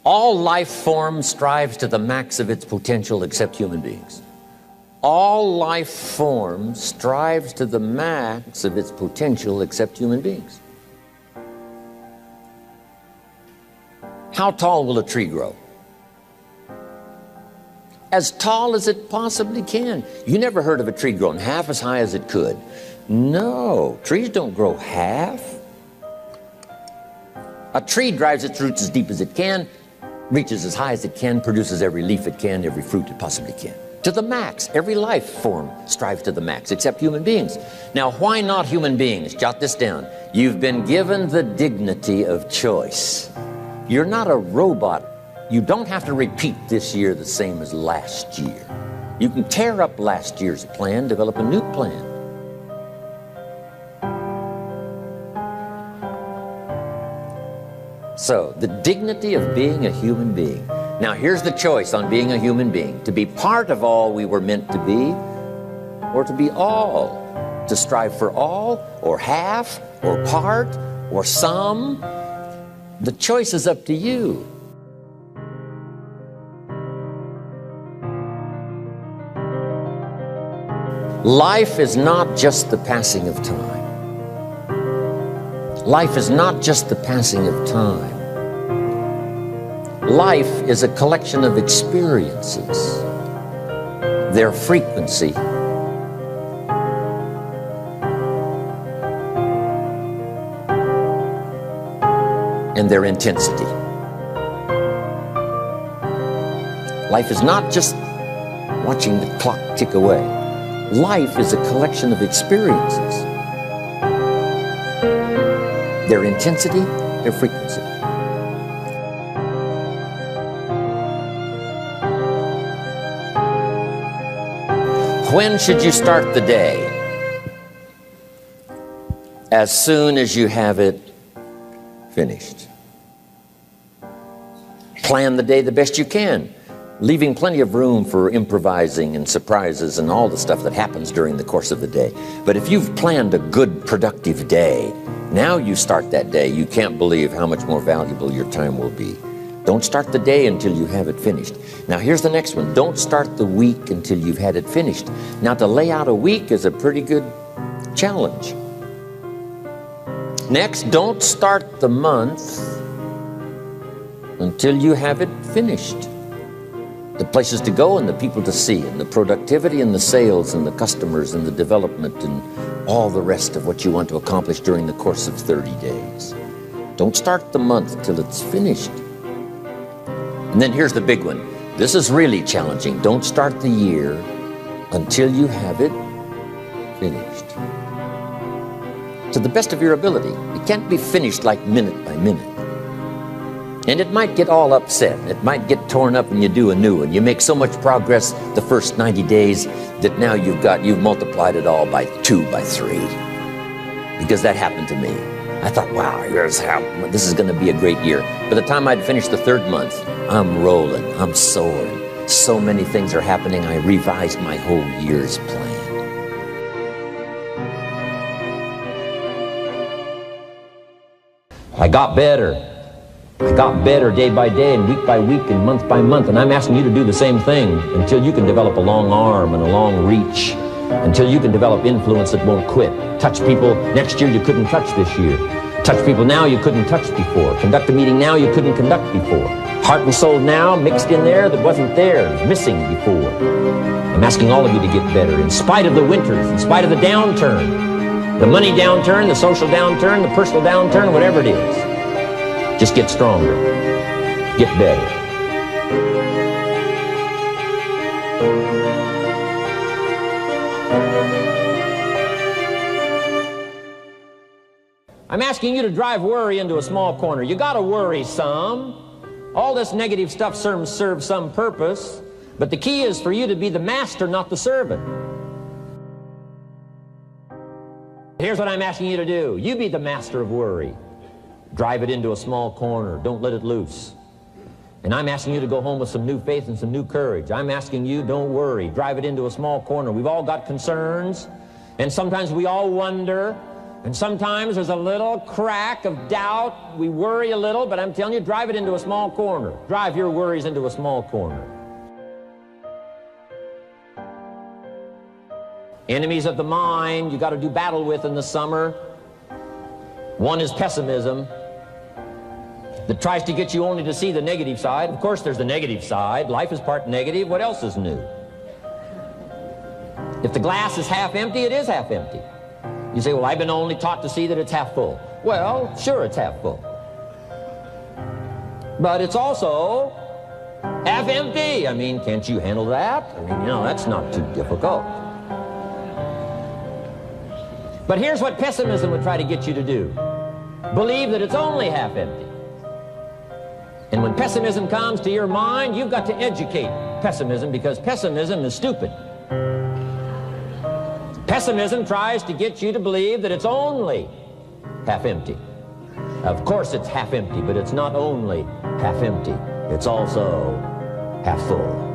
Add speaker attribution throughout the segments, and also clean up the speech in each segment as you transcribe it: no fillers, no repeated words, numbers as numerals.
Speaker 1: All life form strives to the max of its potential except human beings. All life form strives to the max of its potential except human beings. How tall will a tree grow? As tall as it possibly can. You never heard of a tree growing half as high as it could. No, trees don't grow half. A tree drives its roots as deep as it can, reaches as high as it can, produces every leaf it can, every fruit it possibly can. To the max. Every life form strives to the max, except human beings. Now, why not human beings? Jot this down. You've been given the dignity of choice. You're not a robot. You don't have to repeat this year the same as last year. You can tear up last year's plan, develop a new plan. So, the dignity of being a human being. Now, here's the choice on being a human being. To be part of all we were meant to be, or to be all. To strive for all, or half, or part, or some. The choice is up to you. Life is not just the passing of time. Life is not just the passing of time. Life is a collection of experiences, their frequency, and their intensity. Life is not just watching the clock tick away. Life is a collection of experiences, their intensity, their frequency. When should you start the day? As soon as you have it finished. Plan the day the best you can, leaving plenty of room for improvising and surprises and all the stuff that happens during the course of the day. But if you've planned a good, productive day, now you start that day, you can't believe how much more valuable your time will be. Don't start the day until you have it finished. Now here's the next one. Don't start the week until you've had it finished. Now to lay out a week is a pretty good challenge. Next, don't start the month until you have it finished. The places to go and the people to see and the productivity and the sales and the customers and the development and all the rest of what you want to accomplish during the course of 30 days. Don't start the month till it's finished. And then here's the big one. This is really challenging. Don't start the year until you have it finished. To the best of your ability. It can't be finished like minute by minute. And it might get all upset. It might get torn up and you do a new one. You make so much progress the first 90 days that now you've multiplied it all by 2, by 3. Because that happened to me. I thought, wow, this is going to be a great year. By the time I'd finished the 3rd month, I'm rolling, I'm soaring. So many things are happening, I revised my whole year's plan. I got better. I got better day by day and week by week and month by month, and I'm asking you to do the same thing until you can develop a long arm and a long reach, until you can develop influence that won't quit. Touch people next year you couldn't touch this year. Touch people now you couldn't touch before. Conduct a meeting now you couldn't conduct before. Heart and soul now mixed in there that wasn't there, missing before. I'm asking all of you to get better in spite of the winters, in spite of the downturn, the money downturn, the social downturn, the personal downturn, whatever it is. Just get stronger. Get better. I'm asking you to drive worry into a small corner. You gotta worry some. All this negative stuff serves some purpose, but the key is for you to be the master, not the servant. Here's what I'm asking you to do. You be the master of worry. Drive it into a small corner. Don't let it loose. And I'm asking you to go home with some new faith and some new courage. I'm asking you, don't worry. Drive it into a small corner. We've all got concerns, and sometimes we all wonder,
Speaker 2: And sometimes there's a little crack of doubt. We worry a little, but I'm telling you, drive it into a small corner. Drive your worries into a small corner. Enemies of the mind you got to do battle with in the summer. One is pessimism, that tries to get you only to see the negative side. Of course, there's the negative side. Life is part negative. What else is new? If the glass is half empty, it is half empty. You say, well, I've been only taught to see that it's half full. Well, sure, it's half full. But it's also half empty. I mean, can't you handle that? I mean, you know, that's not too difficult. But here's what pessimism would try to get you to do. Believe that it's only half empty. And when pessimism comes to your mind, you've got to educate pessimism, because pessimism is stupid. Pessimism tries to get you to believe that it's only half empty. Of course it's half empty, but it's not only half empty. It's also half full.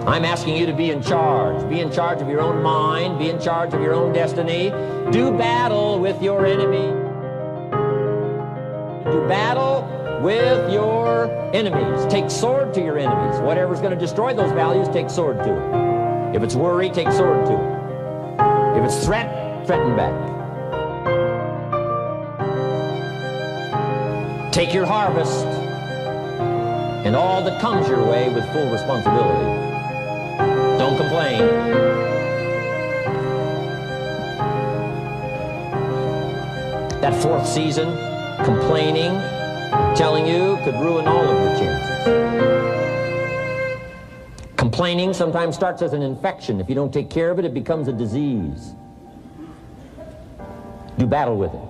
Speaker 2: I'm asking you to be in charge. Be in charge of your own mind. Be in charge of your own destiny. Do battle with your enemy. Do battle with your enemies. Take sword to your enemies. Whatever's going to destroy those values, take sword to it. If it's worry, take sword to it. If it's threat, threaten back. Take your harvest and all that comes your way with full responsibility. Don't complain. That fourth season, complaining, telling you, could ruin all of your chances. Complaining sometimes starts as an infection. If you don't take care of it, it becomes a disease. Do battle with it.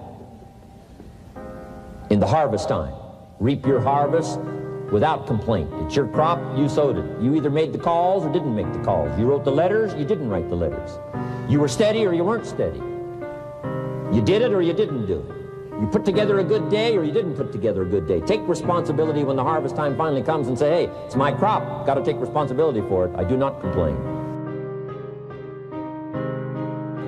Speaker 2: In the harvest time, reap your harvest without complaint. It's your crop, you sowed it. You either made the calls or didn't make the calls. You wrote the letters, you didn't write the letters. You were steady or you weren't steady. You did it or you didn't do it. You put together a good day or you didn't put together a good day. Take responsibility when the harvest time finally comes and say, hey, it's my crop. Got to take responsibility for it. I do not complain.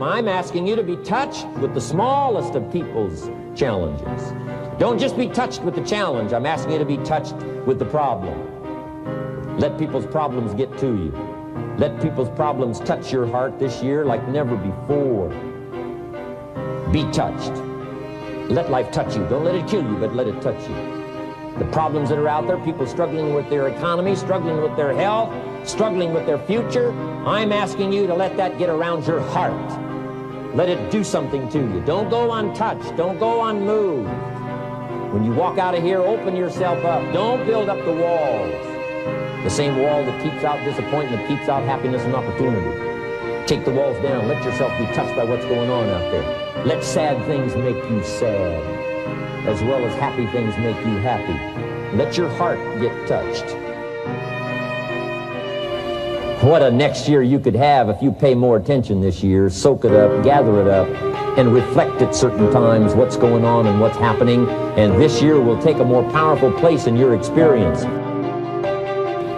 Speaker 2: I'm asking you to be touched with the smallest of people's challenges. Don't just be touched with the challenge. I'm asking you to be touched with the problem. Let people's problems get to you. Let people's problems touch your heart this year like never before. Be touched. Let life touch you. Don't let it kill you, but let it touch you. The problems that are out there, people struggling with their economy, struggling with their health, struggling with their future, I'm asking you to let that get around your heart. Let it do something to you. Don't go untouched. Don't go unmoved. When you walk out of here, open yourself up. Don't build up the walls. The same wall that keeps out disappointment, keeps out happiness and opportunity. Take the walls down. Let yourself be touched by what's going on out there. Let sad things make you sad, as well as happy things make you happy. Let your heart get touched. What a next year you could have if you pay more attention this year. Soak it up, gather it up, and reflect at certain times what's going on and what's happening. And this year will take a more powerful place in your experience.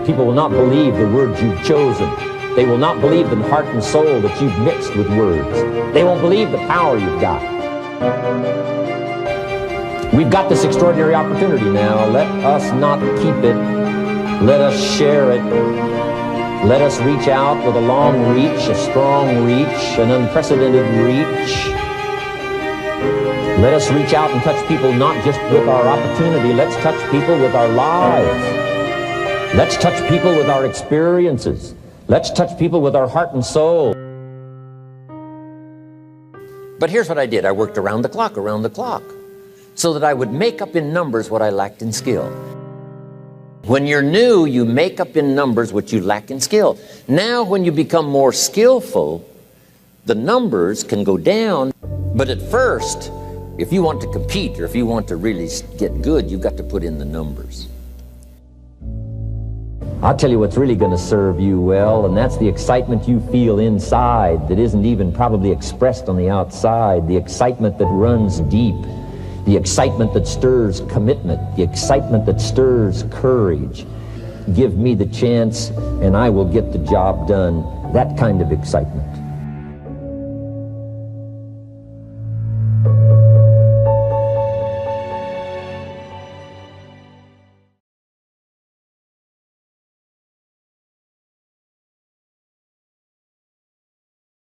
Speaker 2: People will not believe the words you've chosen. They will not believe the heart and soul that you've mixed with words. They won't believe the power you've got. We've got this extraordinary opportunity now. Let us not keep it. Let us share it. Let us reach out with a long reach, a strong reach, an unprecedented reach. Let us reach out and touch people not just with our opportunity. Let's touch people with our lives. Let's touch people with our experiences. Let's touch people with our heart and soul.
Speaker 1: But here's what I did. I worked around the clock, so that I would make up in numbers what I lacked in skill. When you're new, you make up in numbers what you lack in skill. Now, when you become more skillful, the numbers can go down. But at first, if you want to compete or if you want to really get good, you've got to put in the numbers.
Speaker 2: I'll tell you what's really going to serve you well, and that's the excitement you feel inside that isn't even probably expressed on the outside, the excitement that runs deep, the excitement that stirs commitment, the excitement that stirs courage. Give me the chance, and I will get the job done. That kind of excitement.